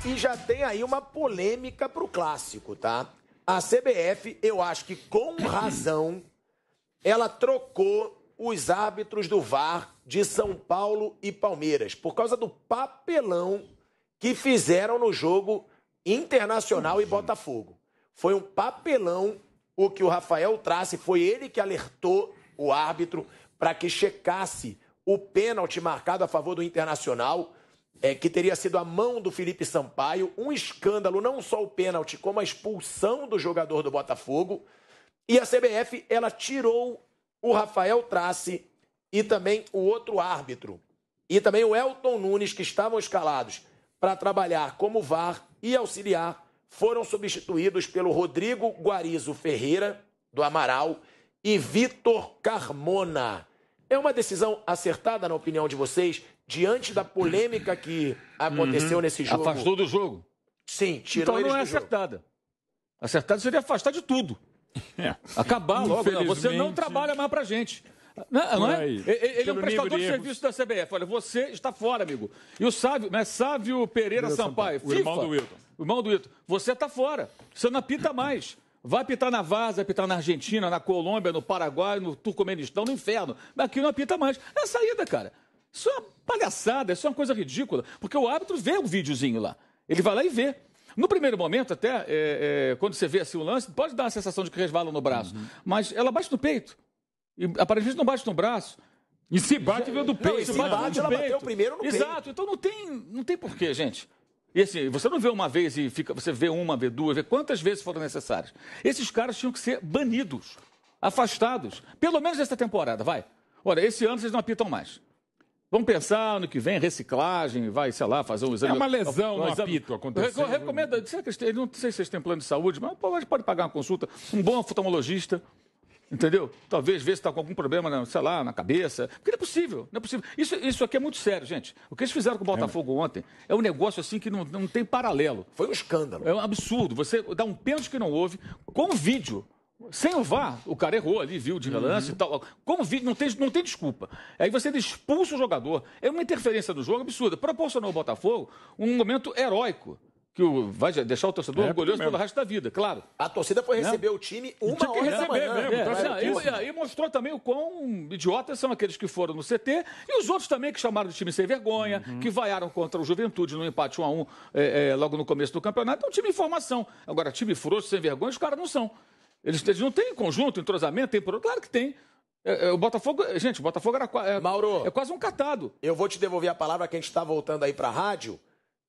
E já tem aí uma polêmica pro clássico, tá? A CBF, eu acho que com razão, ela trocou os árbitros do VAR de São Paulo e Palmeiras, por causa do papelão que fizeram no jogo Internacional e Botafogo. Foi um papelão o que o Rafael Trace, foi ele que alertou o árbitro para que checasse o pênalti marcado a favor do Internacional, que teria sido a mão do Felipe Sampaio. Um escândalo, não só o pênalti, como a expulsão do jogador do Botafogo. E a CBF, ela tirou o Rafael Trace e também o outro árbitro. E também o Elton Nunes, que estavam escalados para trabalhar como VAR e auxiliar, foram substituídos pelo Rodrigo Guarizo Ferreira, do Amaral, e Vitor Carmona. É uma decisão acertada, na opinião de vocês, diante da polêmica que aconteceu nesse jogo? Afastou do jogo? Sim, tirou então eles não é do jogo. acertada. Acertada seria afastar de tudo. Acabar logo. Não, você não trabalha mais pra gente. Não é? Ele é um prestador de serviço da CBF. Olha, você está fora, amigo. E o Sávio Pereira Sampaio, o irmão do Wilton. O irmão do Wilton. Você está fora. Você não apita mais. Vai apitar na Várzea, apitar na Argentina, na Colômbia, no Paraguai, no Turcomenistão, no inferno. Mas aqui não apita mais. É a saída, cara. Isso é uma palhaçada, isso é uma coisa ridícula. Porque o árbitro vê o videozinho lá. Ele vai lá e vê. No primeiro momento, até, quando você vê assim o lance, pode dar a sensação de que resvala no braço. Mas ela bate no peito. E aparentemente não bate no braço. E se bate, veio do peito. Se bate, ela bateu primeiro no peito. Exato. Então não tem porquê, gente. E assim, você não vê uma vez e você vê uma, vê duas, vê quantas vezes foram necessárias. Esses caras tinham que ser banidos, afastados. Pelo menos essa temporada, vai. Olha, esse ano vocês não apitam mais. Vamos pensar no que vem, reciclagem, vai, sei lá, fazer um exame. É uma lesão no apito aconteceu. Recomenda, não sei se vocês têm plano de saúde, mas pode pagar uma consulta, um bom oftalmologista, entendeu? Talvez ver se está com algum problema, sei lá, na cabeça. Porque não é possível, não é possível. Isso aqui é muito sério, gente. O que eles fizeram com o Botafogo ontem é um negócio assim que não tem paralelo. Foi um escândalo. É um absurdo. Você dá um pênalti que não houve, com vídeo. Sem o VAR, o cara errou ali, viu de relance e tal. Com vídeo, não tem desculpa. Aí você expulsa o jogador. É uma interferência no jogo absurda. Proporcionou ao Botafogo um momento heróico, que vai deixar o torcedor orgulhoso pelo resto da vida, claro. A torcida foi receber o time uma hora da manhã. E mostrou também o quão idiotas são aqueles que foram no CT e os outros também que chamaram de time sem vergonha, que vaiaram contra o Juventude no empate 1-1 logo no começo do campeonato. É um time em formação. Agora, time frouxo, sem vergonha, os caras não são. Eles não têm conjunto, entrosamento, tem por... Claro que tem. O Botafogo, gente, o Botafogo era Mauro, é quase um catado. Eu vou te devolver a palavra que a gente está voltando aí para a rádio.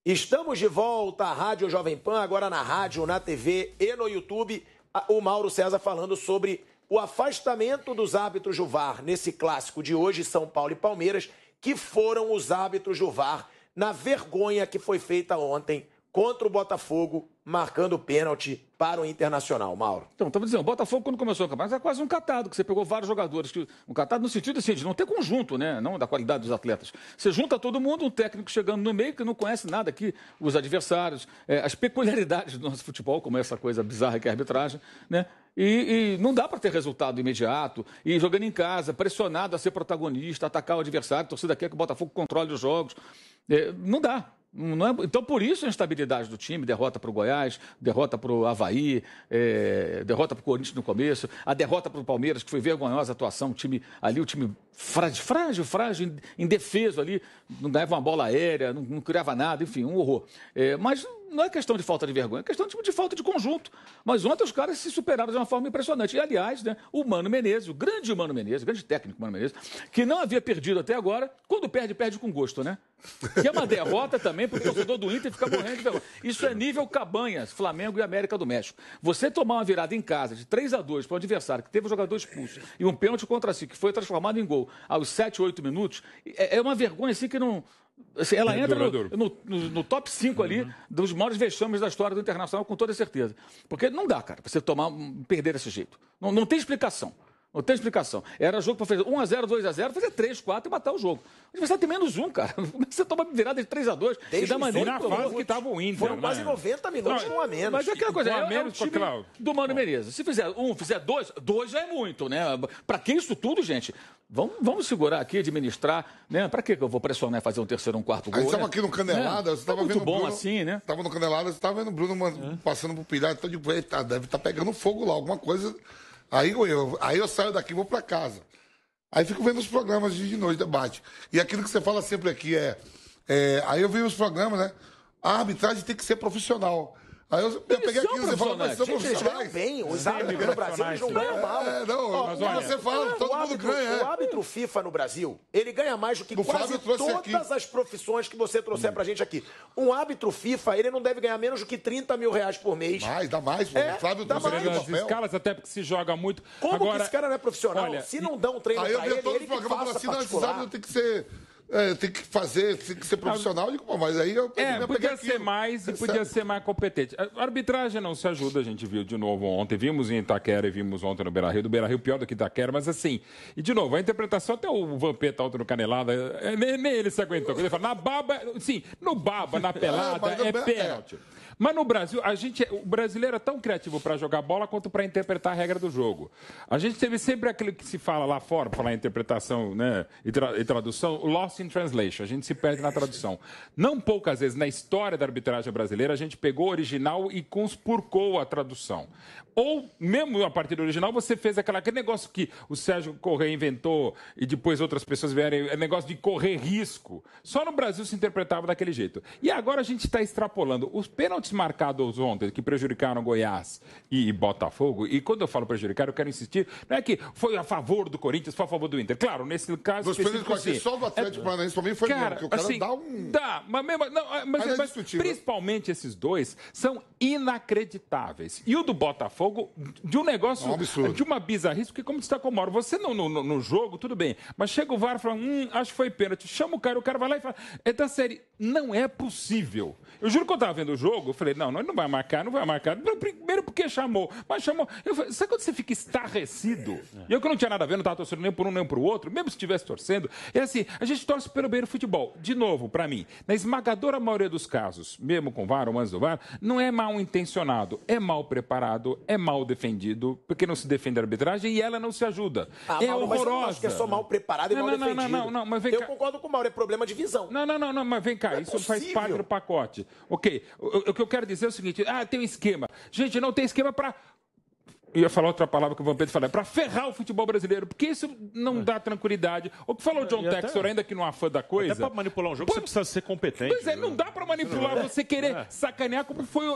Estamos de volta à Rádio Jovem Pan, agora na rádio, na TV e no YouTube. O Mauro César falando sobre o afastamento dos árbitros do VAR nesse clássico de hoje, São Paulo e Palmeiras, que foram os árbitros do VAR na vergonha que foi feita ontem contra o Botafogo, marcando pênalti para o Internacional, Mauro. Então, estava dizendo, o Botafogo, quando começou o campeonato, era quase um catado, que você pegou vários jogadores. Um catado no sentido assim, de não ter conjunto, né? Não da qualidade dos atletas. Você junta todo mundo, um técnico chegando no meio, que não conhece nada aqui, os adversários, as peculiaridades do nosso futebol, como essa coisa bizarra que é a arbitragem, né? E não dá para ter resultado imediato. E jogando em casa, pressionado a ser protagonista, atacar o adversário, a torcida quer que o Botafogo controle os jogos. Não dá. Não é... Então, por isso a instabilidade do time, derrota para o Goiás, derrota para o Avaí, derrota para o Corinthians no começo, a derrota para o Palmeiras, que foi vergonhosa a atuação, o time frágil, indefeso ali, não dava uma bola aérea, não criava nada, enfim, um horror. Mas não é questão de falta de vergonha, é questão de falta de conjunto. Mas ontem os caras se superaram de uma forma impressionante. E, aliás, né, o Mano Menezes, o grande técnico Mano Menezes, que não havia perdido até agora, quando perde com gosto, né? Que é uma derrota também, porque o torcedor do Inter fica morrendo de vergonha. Isso é nível Cabanhas, Flamengo e América do México. Você tomar uma virada em casa de 3-2 para um adversário que teve um jogador expulso e um pênalti contra si, que foi transformado em gol aos 7, 8 minutos, é uma vergonha assim que não... Assim, ela entra no top 5 ali dos maiores vexames da história do Internacional, com toda certeza. Porque não dá, cara, você perder desse jeito. Não tem explicação. Não tem explicação. Era jogo para fazer 1-0, 2-0, fazer 3, 4 e matar o jogo. O adversário tem menos um, cara. Como é que você toma virada de 3-2? E da maneira na fase que estava o Inter. Foram quase 90 minutos, um a menos. Mas é aquela coisa, a menos o time do Mano Menezes. Se fizer fizer dois já é muito, né? Para que isso tudo, gente? Vamos segurar aqui, administrar, né? Para que eu vou pressionar e fazer um terceiro, um quarto gol? Aí estava aqui no Canelada, você estava vendo muito bom Bruno, assim, né? Estava no Canelada, você estava vendo o Bruno passando pro pilhar, então eu digo, eita, deve estar pegando fogo lá, alguma coisa. Aí eu saio daqui e vou para casa. Aí fico vendo os programas de noite, debate. E aquilo que você fala sempre aqui aí eu vi os programas, né? A arbitragem tem que ser profissional. Aí eu peguei aquilo, você fala, mas são Gente, eles ganham profissionais. bem. Os árbitros no Brasil eles não ganham mal. Mas olha, você fala, todo mundo ganha. O árbitro FIFA no Brasil, ele ganha mais do que quase todas as profissões que você trouxer pra gente aqui. Um árbitro FIFA, ele não deve ganhar menos do que 30 mil reais por mês. Dá mais. O Flávio trouxe aqui o As papel. escalas até porque se joga muito. Como Agora, que esse cara não é profissional? olha, se não dão um treino Aí eu pra vi ele, todo ele o que programa falando faça assim, não, esses particular. árbitros tem que ser... tem que ser profissional. Eu digo, pô, mas aí eu podia ser mais e podia ser mais competente. A arbitragem não se ajuda, a gente viu de novo ontem. Vimos em Itaquera e vimos ontem no Beira-Rio. Do Beira-Rio pior do que Itaquera, mas assim... E de novo, a interpretação, até o Vampeta ontem no Canelada, nem ele se aguentou. Ele fala, na baba, sim, no baba, na pelada, é pênalti. Mas no Brasil, o brasileiro é tão criativo para jogar bola quanto para interpretar a regra do jogo. A gente teve sempre aquilo que se fala lá fora, para falar em interpretação, né, e tradução, o lost in translation. A gente se perde na tradução. Não poucas vezes na história da arbitragem brasileira a gente pegou o original e conspurcou a tradução. Ou, mesmo a partir do original, você fez aquele negócio que o Sérgio Corrêa inventou e depois outras pessoas vieram, negócio de correr risco. Só no Brasil se interpretava daquele jeito. E agora a gente está extrapolando. Os pênaltis marcados ontem, que prejudicaram Goiás e Botafogo, e quando eu falo prejudicar, eu quero insistir, não é que foi a favor do Corinthians, foi a favor do Inter. Claro, nesse caso... Dos pênaltis aqui, só do Atlético Paranaense pra mim foi mesmo, porque o cara assim, dá um... Dá, mas principalmente esses dois são inacreditáveis. E o do Botafogo, de um negócio, de uma bizarrice, porque como destacou o Mauro, você no jogo, tudo bem, mas chega o VAR e fala, acho que foi pênalti, chama o cara vai lá e fala, é da série, não é possível. Eu juro que eu estava vendo o jogo, eu falei, não, ele não vai marcar. Primeiro porque chamou, mas chamou. Eu falei, sabe quando você fica estarrecido? E eu que não tinha nada a ver, não estava torcendo nem por um nem por outro, mesmo se estivesse torcendo, é assim, a gente torce pelo bem do futebol. De novo, para mim, na esmagadora maioria dos casos, mesmo com VAR ou antes do VAR, não é mal intencionado, é mal preparado, é mal defendido, porque não se defende a arbitragem e ela não se ajuda. É horrorosa. Mas eu não acho que é só mal preparado e mal defendido. Não, mas vem cá. Eu concordo com o Mauro, é problema de visão. Não, mas vem cá, isso faz parte do pacote. Ok, o que eu quero dizer é o seguinte, tem um esquema. Gente, não tem esquema para... Eu ia falar outra palavra que o Vampeta falou, para ferrar o futebol brasileiro, porque isso não dá tranquilidade. O que falou o John Textor, ainda que não é fã da coisa... Até para manipular um jogo, você precisa ser competente. Pois é, não dá para manipular, você querer sacanear como foi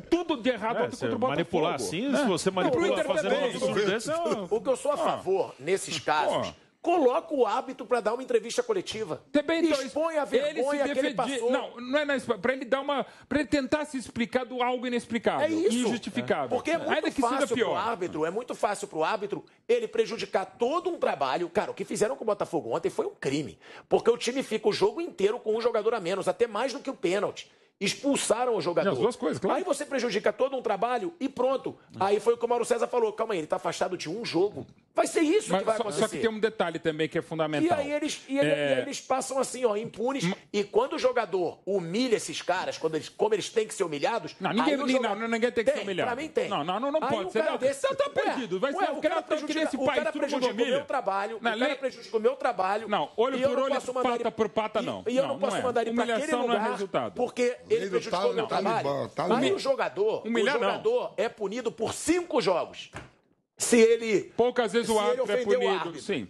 tudo de errado contra o Botafogo. Manipular assim, se você manipula fazendo um absurdo desse... O que eu sou a favor, nesses casos... Coloca o árbitro para dar uma entrevista coletiva. Expõe a vergonha que ele passou. Não é para ele dar uma... Para ele tentar se explicar do algo inexplicável. É isso. Injustificável. Porque é muito fácil pro árbitro, ele prejudicar todo um trabalho. Cara, o que fizeram com o Botafogo ontem foi um crime. Porque o time fica o jogo inteiro com um jogador a menos, até mais do que o pênalti. Expulsaram o jogador. As duas coisas, claro. Aí você prejudica todo um trabalho e pronto. Aí foi o que o Mauro César falou. Calma aí, ele está afastado de um jogo. Vai ser isso que vai acontecer. Só que tem um detalhe também que é fundamental. E aí eles passam assim, impunes. E quando o jogador humilha esses caras, como eles têm que ser humilhados... Ninguém tem que ser humilhado. Pra mim tem. Não pode ser. Você tá perdido. Vai ser o cara prejudica o meu trabalho. O cara prejudica o meu trabalho. Não, olho por olho, pata por pata, não. E eu não posso mandar ele para aquele lugar porque ele prejudicou o meu trabalho. Aí o jogador é punido por 5 jogos. Se ele... Poucas vezes o árbitro é punido. Sim.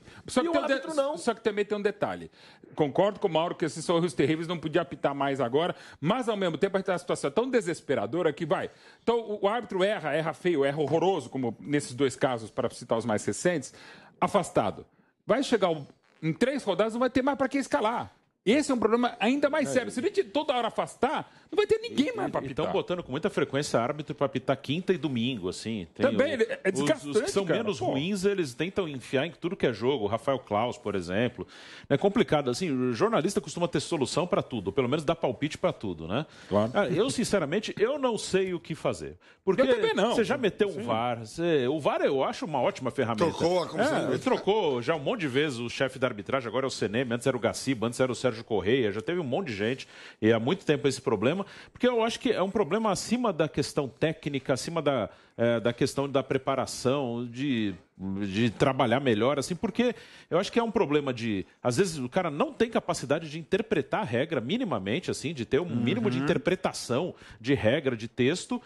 Não. Só que também tem um detalhe. Concordo com o Mauro que esses são erros terríveis, não podia apitar mais agora, mas ao mesmo tempo a gente tem uma situação tão desesperadora que vai. Então o árbitro erra feio, erra horroroso, como nesses dois casos, para citar os mais recentes, afastado. Vai chegar em 3 rodadas, não vai ter mais para quem escalar. Esse é um problema ainda mais sério. Se a gente toda hora afastar, não vai ter ninguém mais para apitar. Estão botando com muita frequência árbitro para apitar quinta e domingo, assim. Também, é desgastante, os que são menos ruins, eles tentam enfiar em tudo que é jogo. O Rafael Claus, por exemplo. É complicado, assim, o jornalista costuma ter solução para tudo, ou pelo menos dar palpite para tudo, né? Claro. Eu, sinceramente, eu não sei o que fazer. Porque eu também não. Você já meteu um VAR. O VAR eu acho uma ótima ferramenta. Trocou a comissão. Trocou já um monte de vezes o chefe da arbitragem, agora é o CNM, antes era o Gaciba, antes era o Sérgio Correia, já teve um monte de gente, e há muito tempo esse problema, porque eu acho que é um problema acima da questão técnica, acima da questão da preparação, de trabalhar melhor, assim, porque eu acho que é um problema de, às vezes, o cara não tem capacidade de interpretar a regra minimamente, assim, de ter um mínimo de interpretação de regra, de texto.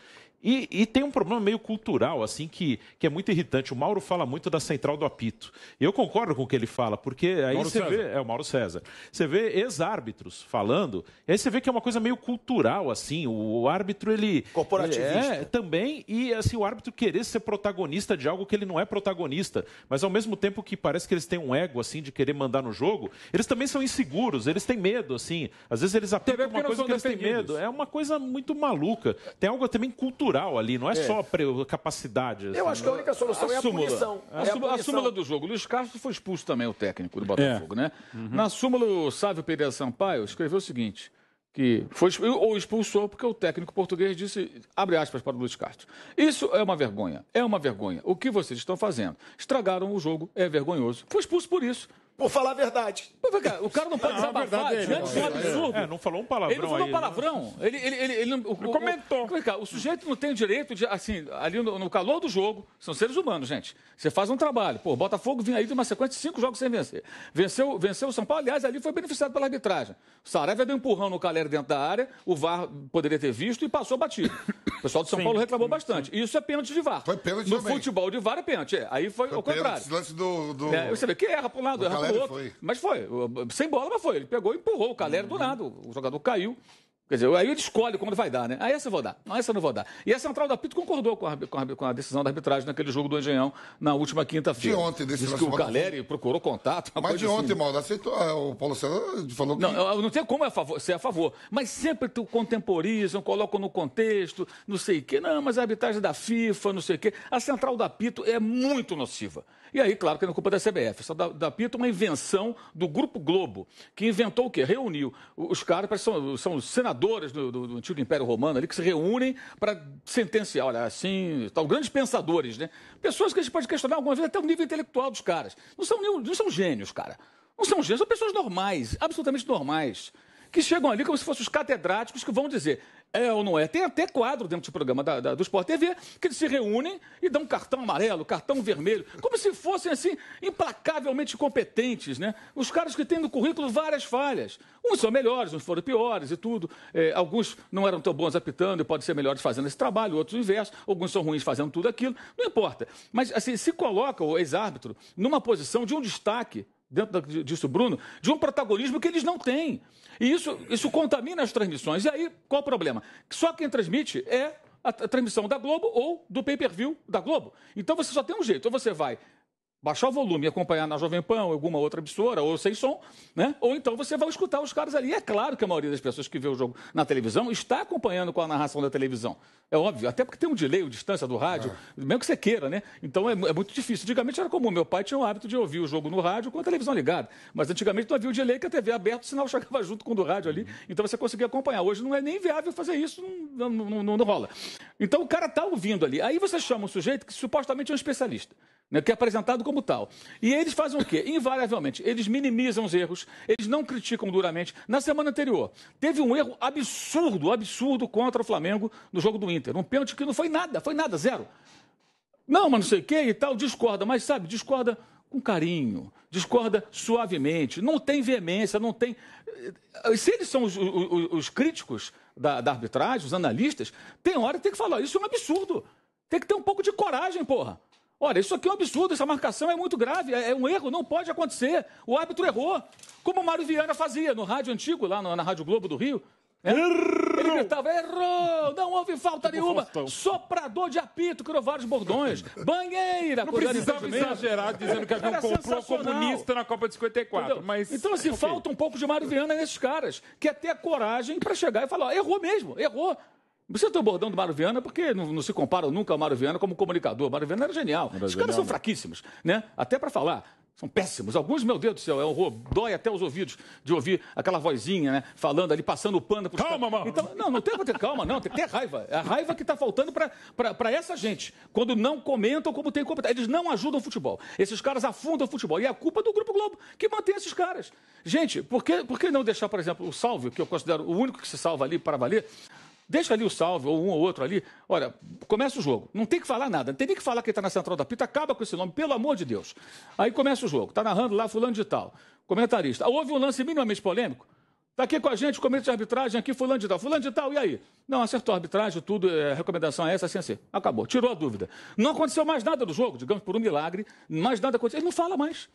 E tem um problema meio cultural, assim, que é muito irritante. O Mauro fala muito da central do apito. E eu concordo com o que ele fala, porque aí você vê... É o Mauro César. Você vê ex-árbitros falando, e aí você vê que é uma coisa meio cultural, assim. O árbitro, ele... Corporativista. Também. E, assim, o árbitro querer ser protagonista de algo que ele não é protagonista. Mas, ao mesmo tempo que parece que eles têm um ego, assim, de querer mandar no jogo, eles também são inseguros, eles têm medo, assim. Às vezes eles apitam uma coisa que eles têm medo. É uma coisa muito maluca. Tem algo também cultural ali, não é só capacidade. Eu acho que a única solução é a punição. A súmula do jogo. Luiz Castro foi expulso também, o técnico do Botafogo, né? Na súmula, o Sávio Pereira Sampaio escreveu o seguinte, que foi ou expulsou porque o técnico português disse, abre aspas para o Luiz Castro, isso é uma vergonha, o que vocês estão fazendo? Estragaram o jogo, é vergonhoso. Foi expulso por isso. Por falar a verdade. O cara não pode desabafar diante de um absurdo. Não falou um palavrão. Ele não falou palavrão. Ele não comentou. O sujeito não tem o direito de, assim, ali no calor do jogo, são seres humanos, gente. Você faz um trabalho. Pô, o Botafogo vinha aí de uma sequência de 5 jogos sem vencer. Venceu o São Paulo, aliás, ali foi beneficiado pela arbitragem. O Saraiva deu um empurrão no Calera dentro da área, o VAR poderia ter visto e passou batido. O pessoal de São Paulo reclamou bastante. E isso é pênalti de VAR. Foi pênalti no também. futebol de VAR é pênalti. Aí foi ao contrário. Lance do... Você vê que erra para um lado, erra para o outro. Foi. Mas foi. Sem bola, mas foi. Ele pegou e empurrou o Calera do nada. O jogador caiu. Quer dizer, aí ele escolhe quando vai dar, né? Aí essa eu vou dar, não, essa eu não vou dar. E a Central do Apito concordou com a decisão da arbitragem naquele jogo do Engenhão na última quinta-feira. De ontem, desse Diz que o Caleri procurou contato. Mas de ontem, assim. Mauro, aceitou. O Paulo César falou que... Não, não tem como ser a favor. Mas sempre contemporizam, colocam no contexto, não sei o quê. Não, mas a arbitragem da FIFA, não sei o quê. A Central do Apito é muito nociva. E aí, claro, que é culpa da CBF. Essa da Apito é uma invenção do Grupo Globo, que inventou o quê? Reuniu os caras, são os senadores do antigo Império Romano ali, que se reúnem para sentenciar, olha, assim, tal, grandes pensadores, né? Pessoas que a gente pode questionar alguma vez até o nível intelectual dos caras. Não são gênios, cara. Não são gênios, são pessoas normais, absolutamente normais, que chegam ali como se fossem os catedráticos que vão dizer é ou não é. Tem até quadro dentro do programa do Sport TV que eles se reúnem e dão cartão amarelo, cartão vermelho, como se fossem, assim, implacavelmente competentes, né? Os caras que têm no currículo várias falhas. Uns são melhores, uns foram piores e tudo. Alguns não eram tão bons apitando e podem ser melhores fazendo esse trabalho, outros o inverso. Alguns são ruins fazendo tudo aquilo. Não importa. Mas, assim, se coloca o ex-árbitro numa posição de um destaque, dentro disso, Bruno, de um protagonismo que eles não têm. E isso contamina as transmissões. E aí, qual o problema? Só quem transmite é a transmissão da Globo ou do pay-per-view da Globo. Então você só tem um jeito. Ou você vai baixar o volume e acompanhar na Jovem Pan ou alguma outra emissora, ou sem som, né? Ou então você vai escutar os caras ali. E é claro que a maioria das pessoas que vê o jogo na televisão está acompanhando com a narração da televisão. É óbvio, até porque tem um delay, distância do rádio, mesmo que você queira, né? Então é muito difícil. Antigamente era comum, meu pai tinha o hábito de ouvir o jogo no rádio com a televisão ligada. Mas antigamente não havia o delay, que a TV aberta, o sinal chegava junto com o do rádio ali, então você conseguia acompanhar. Hoje não é nem viável fazer isso, não rola. Então o cara está ouvindo ali. Aí você chama um sujeito que supostamente é um especialista, né, que é apresentado como tal. E eles fazem o quê? Invariavelmente, eles minimizam os erros, eles não criticam duramente. Na semana anterior, teve um erro absurdo contra o Flamengo no jogo do Inter. Um pênalti que não foi nada, zero. Não, mas não sei o quê e tal, discorda, mas sabe, discorda com carinho, discorda suavemente, não tem veemência, não tem... Se eles são os críticos da arbitragem, os analistas, tem hora que tem que falar, isso é um absurdo. Tem que ter um pouco de coragem, porra. Olha, isso aqui é um absurdo, essa marcação é muito grave, é um erro, não pode acontecer. O árbitro errou, como o Mário Viana fazia no rádio antigo, lá na Rádio Globo do Rio. Ele ele gritava, errou, não houve falta nenhuma, soprador de apito, criou vários bordões, banheira. Não precisava exagerar dizendo que havia um complô comunista na Copa de 54. Mas... Então, assim, falta um pouco de Mário Viana nesses caras, que é ter a coragem para chegar e falar, errou mesmo, errou. Você tem o bordão do Mário Viana porque não se compara nunca ao Mário Viana como comunicador. O Mário Viana era genial. Os caras são fraquíssimos, né? Até para falar. São péssimos. Alguns, meu Deus do céu, é um horror. Dói até os ouvidos de ouvir aquela vozinha, né? Falando ali, passando o pano. Calma, mano. Então, não tem que ter calma, não. Tem que ter raiva. É a raiva que está faltando para essa gente. Quando não comentam como tem que comentar. Eles não ajudam o futebol. Esses caras afundam o futebol. E é a culpa do Grupo Globo, que mantém esses caras. Gente, por que não deixar, por exemplo, o Salve, que eu considero o único que se salva ali para valer? Deixa ali o Salve, ou um ou outro ali. Olha, começa o jogo. Não tem que falar nada. Não tem nem que falar que está na central da pita. Acaba com esse nome, pelo amor de Deus. Aí começa o jogo. Está narrando lá fulano de tal. Comentarista. Houve um lance minimamente polêmico. Está aqui com a gente, comenta de arbitragem aqui, fulano de tal. Fulano de tal, e aí? Não, acertou a arbitragem, tudo, a recomendação é essa, assim, assim. Acabou, tirou a dúvida. Não aconteceu mais nada do jogo, digamos, por um milagre. Mais nada aconteceu. Ele não fala mais.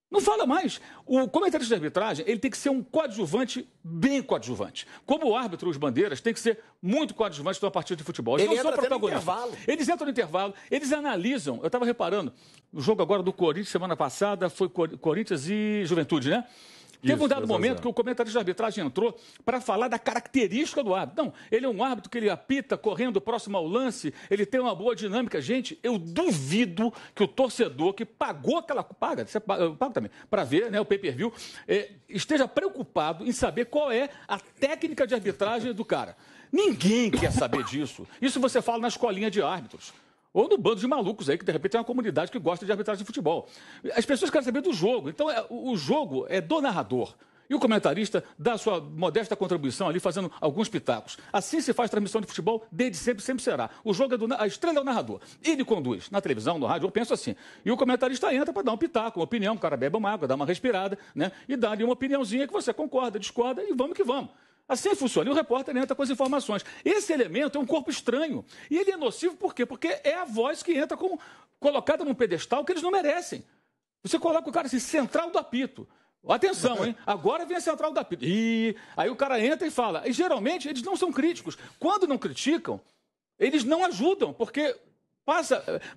Não fala mais. O comentarista de arbitragem, ele tem que ser um coadjuvante, bem coadjuvante. Como o árbitro, os bandeiras, tem que ser muito coadjuvante numa partida de futebol. Eles não são protagonistas. Eles entram no intervalo, eles analisam. Eu estava reparando, o jogo agora do Corinthians, semana passada, foi Corinthians e Juventude, né? Teve um dado momento que o comentarista de arbitragem entrou para falar da característica do árbitro. Não, ele é um árbitro que ele apita correndo próximo ao lance, ele tem uma boa dinâmica. Gente, eu duvido que o torcedor que pagou aquela... Você paga também, para ver, né, o pay-per-view, esteja preocupado em saber qual é a técnica de arbitragem do cara. Ninguém quer saber disso. Isso você fala na escolinha de árbitros. Ou no bando de malucos aí, que de repente é uma comunidade que gosta de arbitragem de futebol. As pessoas querem saber do jogo. Então, o jogo é do narrador. E o comentarista dá a sua modesta contribuição ali, fazendo alguns pitacos. Assim se faz transmissão de futebol, desde sempre, sempre será. O jogo é a estrela é o narrador. Ele conduz. Na televisão, no rádio, eu penso assim. E o comentarista entra para dar um pitaco, uma opinião. O cara bebe uma água, dá uma respirada, né? E dá ali uma opiniãozinha que você concorda, discorda e vamos que vamos. Assim funciona. E o repórter entra com as informações. Esse elemento é um corpo estranho. E ele é nocivo por quê? Porque é a voz que entra colocada num pedestal que eles não merecem. Você coloca o cara assim, central do apito. Atenção, hein? Agora vem a central do apito. E aí o cara entra e fala. E geralmente eles não são críticos. Quando não criticam, eles não ajudam, porque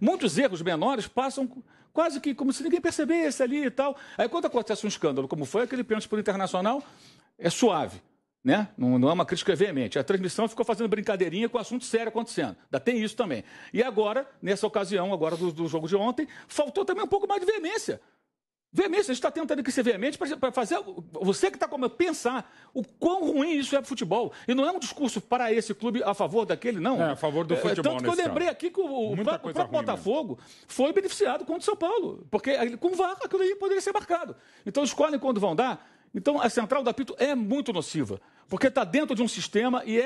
muitos erros menores passam quase que como se ninguém percebesse ali e tal. Aí quando acontece um escândalo, como foi aquele pênalti por Internacional, é suave. Né? Não é uma crítica veemente. A transmissão ficou fazendo brincadeirinha com assunto sério acontecendo. Ainda tem isso também. E agora, nessa ocasião agora do jogo de ontem, faltou também um pouco mais de veemência. Veemência, a gente está tentando aqui ser veemente para fazer você que está como pensar o quão ruim isso é para o futebol. E não é um discurso para esse clube a favor daquele, não. É, a favor do futebol. Tanto que eu lembrei aqui que o próprio Botafogo foi beneficiado contra o São Paulo. Porque com o VAR aquilo aí poderia ser marcado. Então escolhem quando vão dar. Então, a central do apito é muito nociva, porque está dentro de um sistema e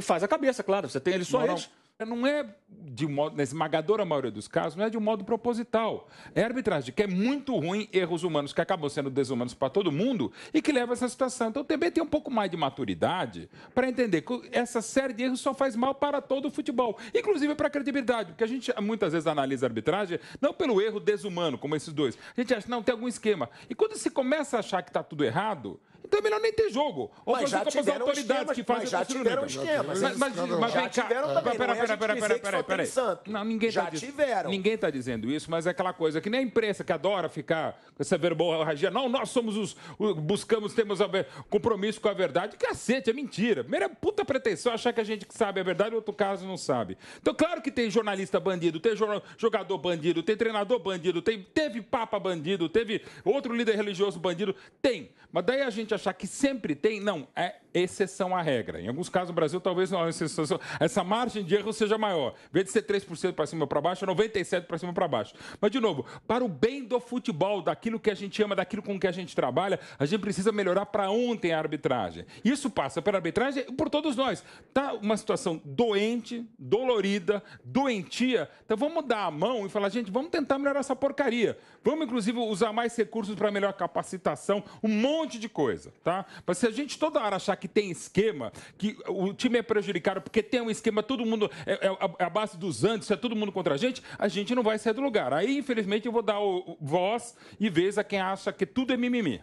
faz a cabeça, claro. Você tem ali só eles. Não é de um modo, na esmagadora maioria dos casos, não é de um modo proposital. É arbitragem, que é muito ruim, erros humanos que acabam sendo desumanos para todo mundo e que leva a essa situação. Então, também tem um pouco mais de maturidade para entender que essa série de erros só faz mal para todo o futebol, inclusive para a credibilidade, porque a gente muitas vezes analisa a arbitragem não pelo erro desumano, como esses dois. A gente acha, não, tem algum esquema. E quando se começa a achar que está tudo errado, então é melhor nem ter jogo. Ou mas já tiveram autoridades que fazem já tiveram esquemas. Mas já tiveram também. Peraí. Não, ninguém já tiveram. Ninguém está dizendo isso, mas é aquela coisa que nem a imprensa que adora ficar com essa verborragia. Não, nós somos temos compromisso com a verdade. Cacete, é mentira. Primeira puta pretensão achar que a gente sabe a verdade, outro caso não sabe. Então, claro que tem jornalista bandido, tem jogador bandido, tem treinador bandido, teve papa bandido, teve outro líder religioso bandido. Tem. Mas daí a gente achar que sempre tem, não, é exceção à regra. Em alguns casos, no Brasil, talvez não, essa margem de erro seja maior. Em vez de ser 3% para cima ou para baixo, é 97% para cima ou para baixo. Mas, de novo, para o bem do futebol, daquilo que a gente ama, daquilo com que a gente trabalha, a gente precisa melhorar para ontem a arbitragem. Isso passa pela arbitragem e por todos nós. Está uma situação doente, dolorida, doentia. Então, vamos dar a mão e falar, gente, vamos tentar melhorar essa porcaria. Vamos, inclusive, usar mais recursos para melhor capacitação, um monte de coisa, tá? Mas se a gente toda hora achar que tem esquema, que o time é prejudicado porque tem um esquema, todo mundo é a base dos Andes, é todo mundo contra a gente não vai sair do lugar. Aí, infelizmente, eu vou dar voz e vez a quem acha que tudo é mimimi.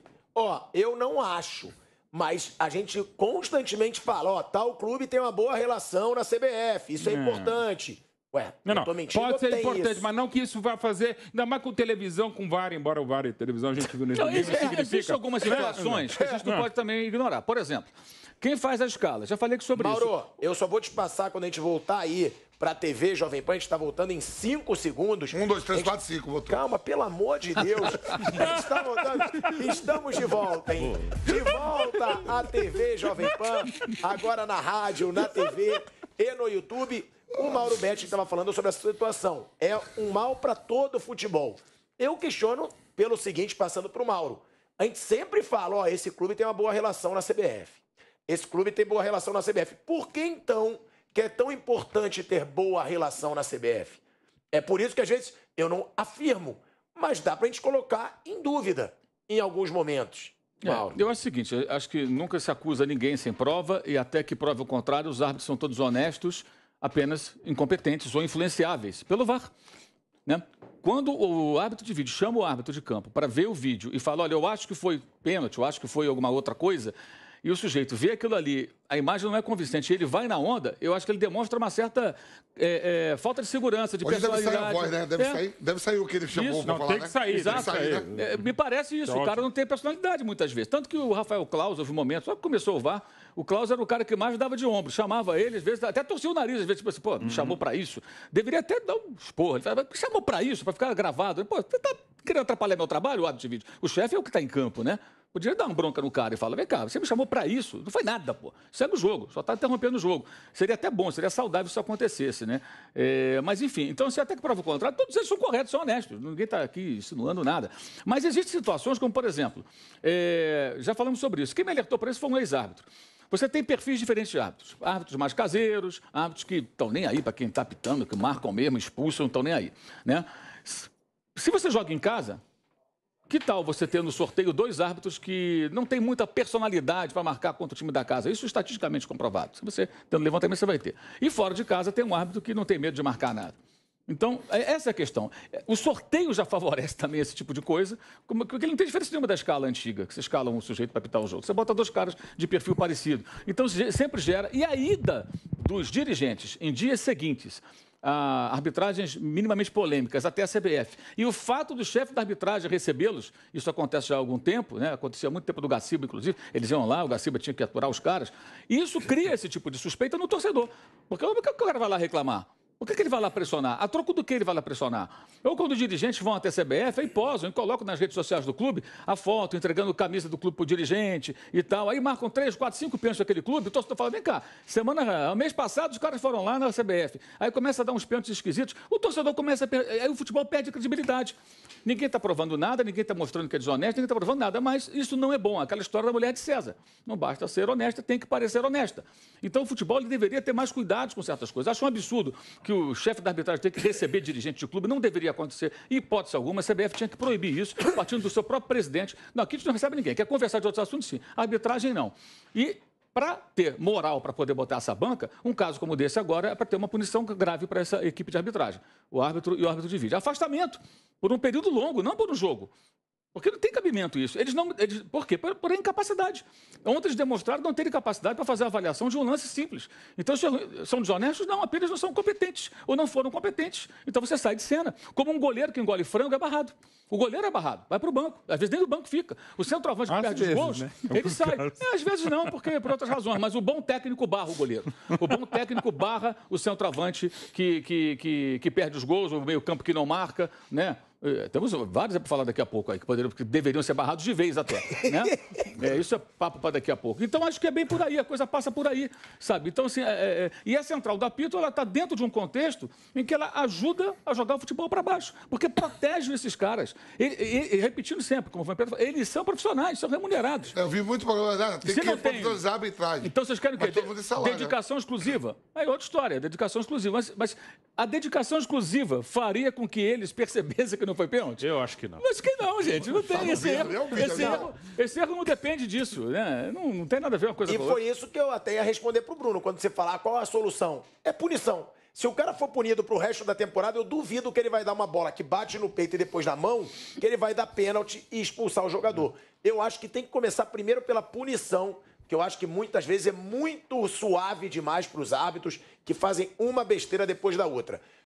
Eu não acho. Mas a gente constantemente fala, ó, tal clube tem uma boa relação na CBF, isso é importante. Ué, não, tô mentindo, pode ser importante, isso. mas não que isso vá fazer, ainda mais com televisão, com VAR, embora o VAR e televisão a gente viu nesse vídeo, significa... Existem algumas situações que a gente não pode também ignorar. Por exemplo, quem faz a escala? Já falei sobre isso. Mauro, eu só vou te passar quando a gente voltar aí pra TV Jovem Pan, a gente tá voltando em 5 segundos. 1, 2, 3, 4, 5, voltou. Calma, pelo amor de Deus. A gente tá voltando. Estamos de volta, hein? De volta à TV Jovem Pan, agora na rádio, na TV e no YouTube. O Mauro Betti estava falando sobre essa situação. É um mal para todo o futebol. Eu questiono pelo seguinte, passando para o Mauro. A gente sempre fala, ó, esse clube tem uma boa relação na CBF. Esse clube tem boa relação na CBF. Por que, então, que é tão importante ter boa relação na CBF? É por isso que, às vezes, eu não afirmo, mas dá para a gente colocar em dúvida em alguns momentos. Mauro. Eu acho o seguinte, eu acho que nunca se acusa ninguém sem prova e até que prove o contrário, os árbitros são todos honestos, apenas incompetentes ou influenciáveis pelo VAR. Né? Quando o árbitro de vídeo chama o árbitro de campo para ver o vídeo e fala, olha, eu acho que foi pênalti, eu acho que foi alguma outra coisa, e o sujeito vê aquilo ali, a imagem não é convincente, ele vai na onda, eu acho que ele demonstra uma certa falta de segurança, de Hoje personalidade. deve sair a voz, né? Deve sair o que ele chamou Isso, pra não, falar, tem que sair, né? Exato. Tem que sair, né? Me parece isso, o cara não tem personalidade muitas vezes. Tanto que o Rafael Claus, houve um momento, só que começou o VAR, o Claus era o cara que mais dava de ombro, chamava ele, às vezes, até torcia o nariz, às vezes, tipo assim, pô, me chamou pra isso. Deveria até dar um esporro. Ele falava, me chamou pra isso, pra ficar gravado. Pô, você tá querendo atrapalhar meu trabalho, o árbitro de vídeo? O chefe é o que tá em campo, né? Podia dar uma bronca no cara e falar, vem cá, você me chamou pra isso. Não foi nada, pô. Segue o jogo, só tá interrompendo o jogo. Seria até bom, seria saudável se isso acontecesse, né? Mas, enfim, então, se até que prova o contrário, todos eles são corretos, são honestos. Ninguém tá aqui insinuando nada. Mas existem situações como, por exemplo, já falamos sobre isso. Quem me alertou para isso foi um ex-árbitro. Você tem perfis diferentes de árbitros. Árbitros mais caseiros, árbitros que estão nem aí para quem está apitando, que marcam mesmo, expulsam, não estão nem aí. Né? Se você joga em casa, que tal você ter no sorteio 2 árbitros que não tem muita personalidade para marcar contra o time da casa? Isso estatisticamente comprovado. Se você tem um levantamento, você vai ter. E fora de casa tem um árbitro que não tem medo de marcar nada. Então, essa é a questão. O sorteio já favorece também esse tipo de coisa, porque ele não tem diferença nenhuma da escala antiga, que você escala um sujeito para apitar o jogo. Você bota 2 caras de perfil parecido. Então, sempre gera... E a ida dos dirigentes em dias seguintes a arbitragens minimamente polêmicas, até a CBF. E o fato do chefe da arbitragem recebê-los, isso acontece já há algum tempo, né? Acontecia há muito tempo do Gaciba, inclusive, eles iam lá, o Gaciba tinha que aturar os caras, e isso cria esse tipo de suspeita no torcedor. Porque o cara vai lá reclamar? Por que ele vai lá pressionar? A troco do que ele vai lá pressionar? Ou quando os dirigentes vão até a CBF, aí posam e colocam nas redes sociais do clube a foto, entregando camisa do clube para o dirigente e tal. Aí marcam 3, 4, 5 pênaltis daquele clube. O torcedor fala, vem cá, mês passado os caras foram lá na CBF. Aí começa a dar uns pênaltis esquisitos. O torcedor começa aí o futebol perde credibilidade. Ninguém está provando nada, ninguém está mostrando que é desonesto, ninguém está provando nada. Mas isso não é bom. Aquela história da mulher de César. Não basta ser honesta, tem que parecer honesta. Então o futebol ele deveria ter mais cuidados com certas coisas. Acho um absurdo que o chefe da arbitragem tem que receber dirigente de clube, não deveria acontecer, em hipótese alguma, a CBF tinha que proibir isso, partindo do seu próprio presidente. Não, aqui a gente não recebe ninguém, quer conversar de outros assuntos, sim. A arbitragem, não. E, para ter moral para poder botar essa banca, um caso como desse agora é para ter uma punição grave para essa equipe de arbitragem, o árbitro e o árbitro de vídeo. Afastamento, por um período longo, não por um jogo. Porque não tem cabimento isso. Por quê? Por incapacidade. Ontem eles demonstraram não terem capacidade para fazer a avaliação de um lance simples. Então, são desonestos? Não, apenas não são competentes. Ou não foram competentes. Então, você sai de cena. Como um goleiro que engole frango é barrado. O goleiro é barrado, vai para o banco. Às vezes nem no banco fica. O centroavante que perde os gols, né? Ele sai. Às vezes não, porque por outras razões. Mas o bom técnico barra o goleiro. O bom técnico barra o centroavante que perde os gols, o meio-campo que não marca, né? Temos vários para falar daqui a pouco aí, que deveriam ser barrados de vez até, né? Isso é papo para daqui a pouco. Então, acho que é bem por aí, a coisa passa por aí, sabe? Então, assim, e a central do apito, ela está dentro de um contexto em que ela ajuda a jogar o futebol para baixo, porque protege esses caras. E repetindo sempre, como foi Pedro, eles são profissionais, são remunerados. Eu vi muito programa, tem que responsabilizar a arbitragem. Então, vocês querem o quê? Dedicação exclusiva? Aí outra história, dedicação exclusiva. Mas a dedicação exclusiva faria com que eles percebessem que não foi pênalti? Eu acho que não. Acho que não, gente. Não tem esse erro. Esse erro não depende disso, né? Não tem nada a ver uma coisa com a outra. E foi isso que eu até ia responder pro Bruno, quando você falar qual é a solução. É punição. Se o cara for punido pro resto da temporada, eu duvido que ele vai dar uma bola que bate no peito e depois na mão, que ele vai dar pênalti e expulsar o jogador. Eu acho que tem que começar primeiro pela punição, que eu acho que muitas vezes é muito suave demais para os árbitros que fazem uma besteira depois da outra.